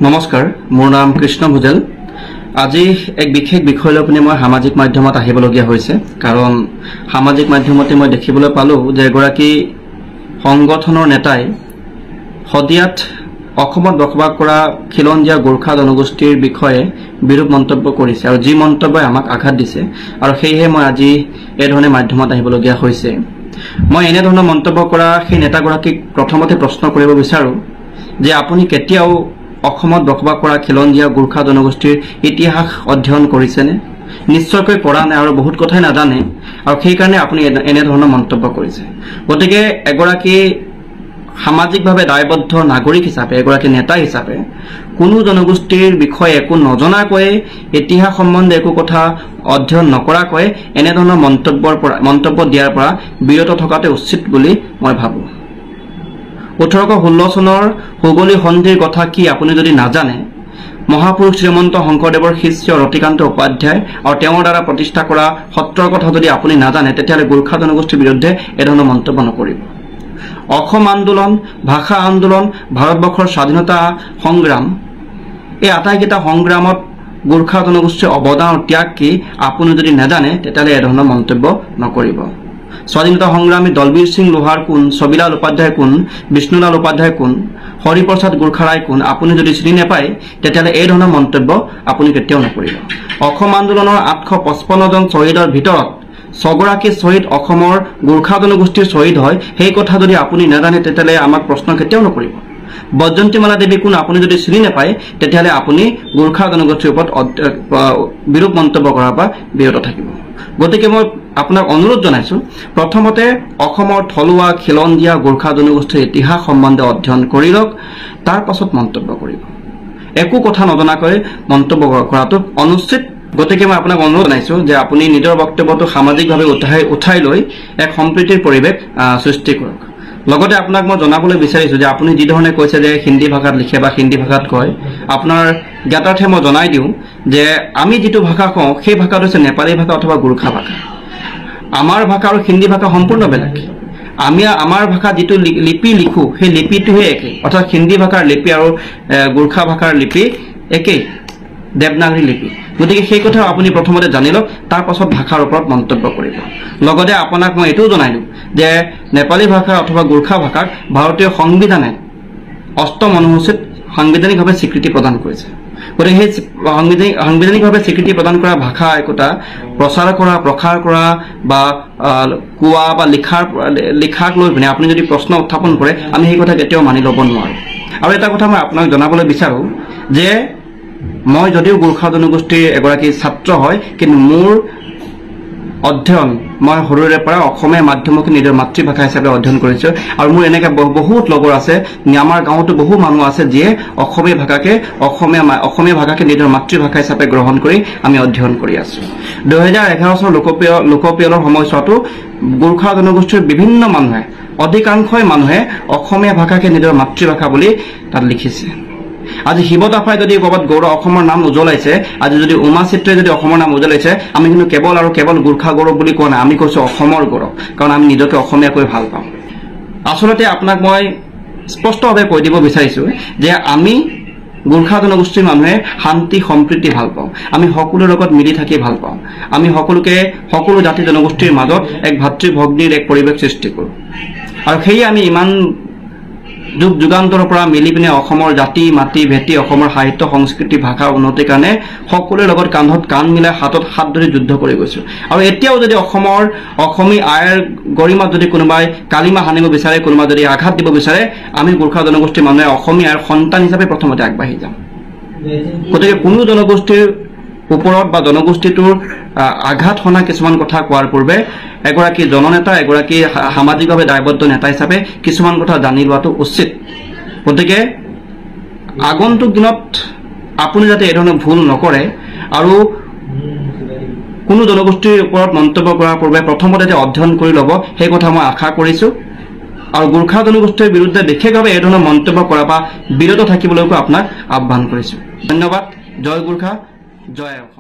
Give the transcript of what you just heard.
নমস্কাৰ মোৰ নাম কৃষ্ণ ভুজেল আজি এক বিশেষ বিষয় লৈ মই সামাজিক মাধ্যমত আহিবলগীয়া হৈছে কাৰণ সামাজিক মাধ্যমতে মই দেখিবলৈ পালো যে এগৰাকী সংগঠনৰ নেতাই হদিয়াত অসমত বসবাস কৰা খিলঞ্জীয়া গোৰ্খা জনগোষ্ঠীৰ বিষয়ে বিৰূপ মন্তব্য কৰিছে আৰু যি মন্তব্যই আমাক আঘাত দিছে আৰু সেইহে মই আজি এই ধৰণে মাধ্যমত আহিবলগীয়া হৈছে মই এনে ধৰণৰ মন্তব্য কৰা সেই নেতাগৰাকীক প্ৰথমতে প্ৰশ্ন কৰিব বিচাৰো যে আপুনি কেতিয়াও অসমত বসবাস কৰা খিলঞ্জীয়া গোৰ্খা জনগোষ্ঠীৰ ইতিহাস অধ্যয়ন কৰিছেনে নিশ্চয়কৈ কৰা নাই আৰু বহুত কথাই নাজানে আৰু সেই কাৰণে আপুনি এনে ধৰণৰ মন্তব্য কৰিছে গতিকে এগৰাকী সামাজিকভাৱে দায়বদ্ধ নাগৰিক হিচাপে এগৰাকী নেতা হিচাপে কোনো জনগোষ্ঠীৰ বিষয়ে একো নজনাকৈ ইতিহাস সম্বন্ধে একো কথা অধ্যয়ন নকৰাকৈ এনে ধৰণৰ মন্তব্য দিয়াৰ পৰা বিৰত থকাটো উচিত বুলি মই ভাবো 1816 চনৰ হুগলী সন্ধিৰ কথা কি আপুনি যদি নাজানে মহাপুৰুষ শ্ৰীমন্ত শংকৰদেৱৰ শিষ্য ৰতিকান্ত উপাধ্যায় আৰু তেওঁৰ দ্বাৰা প্ৰতিষ্ঠা কৰা সত্ৰৰ কথা যদি আপুনি নাজানে তেতিয়াহ'লে গোৰ্খা জনগোষ্ঠীৰ বিৰুদ্ধে এধৰণৰ মন্তব্য নকৰিব অসম আন্দোলন ভাষা আন্দোলন ভাৰতবৰ্ষৰ স্বাধীনতা সংগ্ৰাম এই আটাইকেইটা সংগ্ৰামত গোৰ্খা জনগোষ্ঠীৰ অৱদান ত্যাগ কি আপুনি যদি নাজানে তেতিয়াহ'লে এধৰণৰ মন্তব্য নকৰিব স্বাধীনতা সংগ্ৰামী দলবীৰ সিং লোহাৰ কোন ছবিলাল উপাধ্যায় কোন বিষ্ণুলাল উপাধ্যায় কোন হৰিপ্ৰসাদ গোৰ্খাৰাই কোন আপুনি যদি চিনি নাপায় তেতিয়াহ'লে এই ধৰণৰ মন্তব্য আপুনি কেতিয়াও নকৰিব অসম আন্দোলনৰ 855 জন শ্বহীদৰ ভিতৰত ছগৰাকী শ্বহীদ অসমৰ গোৰ্খা জনগোষ্ঠীৰ শ্বহীদ হয় সেই কথা যদি আপুনি নাজানে তেতিয়াহ'লে আমাক প্ৰশ্ন কেতিয়াও নকৰিব বৈজয়ন্তীমালা দেৱী কোন আপুনি যদি চিনি নাপায় তেতিয়াহ'লে আপুনি গোৰ্খা জনগোষ্ঠীৰ ওপৰত বিৰূপ মন্তব্য কৰাৰ পৰা বিৰত থাকিব গতিকে মই আপোনাক অনুৰোধ জনাইছো প্ৰথমতে অসমৰ থলুৱা খিলঞ্জীয়া গোৰ্খা জনগোষ্ঠীৰ ইতিহাস সম্বন্ধে অধ্যয়ন কৰি লওক তাৰ পাছত মন্তব্য কৰিব একো কথা নজনাকৈ মন্তব্য কৰাটো অনুচিত গতিকে মই আপোনাক অনুৰোধ জনাইছো যে আপুনি নিজৰ বক্তব্যটো সামাজিকভাৱে উঠাই লৈ এক সম্প্ৰীতিৰ পৰিৱেশ সৃষ্টি কৰক লগতে আপোনাক মই জনাবলৈ বিচাৰিছো যে আপুনি যি ধৰণে কৈছে যে হিন্দী ভাষাত লিখে বা হিন্দী ভাষাত কয় আপোনাৰ জ্ঞাতাৰ্থে মই জনাই দিওঁ যে আমি যেটো ভাষা কওঁ সেই ভাষাটো হৈছে নেপালী ভাষা অথবা গোৰ্খা ভাষা আমাৰ ভাষা আৰু হিন্দী ভাষা সম্পূৰ্ণ বেলেগ আমি আমাৰ ভাষা যেটো লিপি লিখো সেই লিপিটোহে একে অৰ্থাৎ হিন্দী ভাষাৰ লিপি আৰু গোৰ্খা ভাষাৰ লিপি একে দেৱনাগৰী লিপি গতিকে সেই কথা আপুনি প্ৰথমতে জানি লওক তাৰ পাছত ভাষাৰ ওপৰত মন্তব্য কৰিব লগতে আপোনাক মই এটো জনাইলো যে নেপালী ভাষা অথবা গোৰ্খা ভাষাক ভাৰতীয় সংবিধানে অষ্টম অনুসূচীত সাংবিধানিকভাৱে স্বীকৃতি প্ৰদান কৰিছে গতিকে সেই সাংবিধানিকভাৱে স্বীকৃতি প্ৰদান কৰা ভাষা একোটা প্ৰসাৰ কৰা বা কোৱা বা লিখাক লৈ পিনে আপুনি যদি প্ৰশ্ন উত্থাপন কৰে আমি সেই কথা কেতিয়াও মানি ল'ব নোৱাৰো আৰু এটা কথা মই আপোনাক জনাবলৈ বিচাৰো যে মই যদিও গোৰ্খা জনগোষ্ঠীৰ এগৰাকী ছাত্ৰ হয় কিন্তু মোৰ অধ্যয়ন মই হৰুৰে পৰা অসমীয়া মাধ্যমকে নিজৰ মাতৃভাষা হিচাপে অধ্যয়ন কৰিছো আৰু মোৰ এনেকা বহুত লগৰ আছে আমাৰ গাঁৱতো বহু মানুহ আছে যিয়ে অসমীয়া ভাষাকে নিজৰ মাতৃভাষা হিচাপে গ্ৰহণ কৰি আমি অধ্যয়ন কৰি আছো 2011 চনৰ লোকপিয়লৰ সময়ছোৱাতো গোৰ্খা জনগোষ্ঠীৰ বিভিন্ন মানুহে অধিকাংশই মানুহে অসমীয়া ভাষাকে নিজৰ মাতৃভাষা বুলি তাত লিখিছে আজি শিৱতাফাই যদি ক'বাত গৌৰৱ অসমৰ নাম উজ্বলাইছে আজি যদি উমা চিত্ৰে যদি অসমৰ নাম উজ্বলাইছে আমি কিন্তু কেৱল গোৰ্খা গৌৰৱ বুলি কোৱা নাই আমি কৈছো অসমৰ গৌৰৱ কাৰণ আমি নিজকে অসমীয়াকৈ ভাল পাওঁ আসলতে আপোনাক মই স্পষ্টভাৱে কৈ দিব বিচাৰিছো যে আমি গোৰ্খা জনগোষ্ঠীৰ মানুহে শান্তি সম্প্ৰীতি ভাল পাওঁ আমি সকলোৰ লগত মিলি থাকি ভাল পাওঁ আমি সকলো জাতি জনগোষ্ঠীৰ মাজত এক ভাতৃ ভগ্নীৰ এক পৰিৱেশ সৃষ্টি কৰো আৰু সেই আমি ইমান যুগান্তৰ পৰা মিলি পিনে অসমৰ জাতি মাটি ভেটি অসমৰ সাহিত্য সংস্কৃতি ভাষা উন্নতিৰ কাৰণে সকলোৰে লগত কান্ধত কান্ধ মিলাই হাতত হাত ধৰি যুদ্ধ কৰি গৈছো আৰু এতিয়াও যদি অসমী আইৰ গৰিমাত যদি কোনোবাই কালিমা হানিব বিচাৰে কোনোবা যদি আঘাত দিব বিচাৰে আমি গোৰ্খা জনগোষ্ঠীৰ মানুহে অসমী আইৰ সন্তান হিচাপে প্ৰথমতে আগবাঢ়ি যাম গতিকে কোনো জনগোষ্ঠীৰ ওপৰত বা জনগোষ্ঠীটোৰ আঘাত হনা কিছুমান কথা কোৱাৰ পূৰ্বে এগৰাকী জননেতা এগৰাকী সামাজিকভাৱে দায়বদ্ধ নেতা হিচাপে কিছুমান কথা জানি লোৱাটো উচিত গতিকে আগন্তুক দিনত আপুনি যাতে এই ধৰণৰ ভুল নকৰে আৰু কোনো জনগোষ্ঠীৰ ওপৰত মন্তব্য কৰাৰ পূৰ্বে প্ৰথমতে অধ্যয়ন কৰি ল'ব সেই কথা মই আশা কৰিছো আৰু গোৰ্খা জনগোষ্ঠীৰ বিৰুদ্ধে বিশেষভাৱে এই ধৰণৰ মন্তব্য কৰাৰ পৰা বিৰত থাকিবলৈকো আপোনাক আহ্বান কৰিছো ধন্যবাদ জয় গোৰ্খা জয় অসম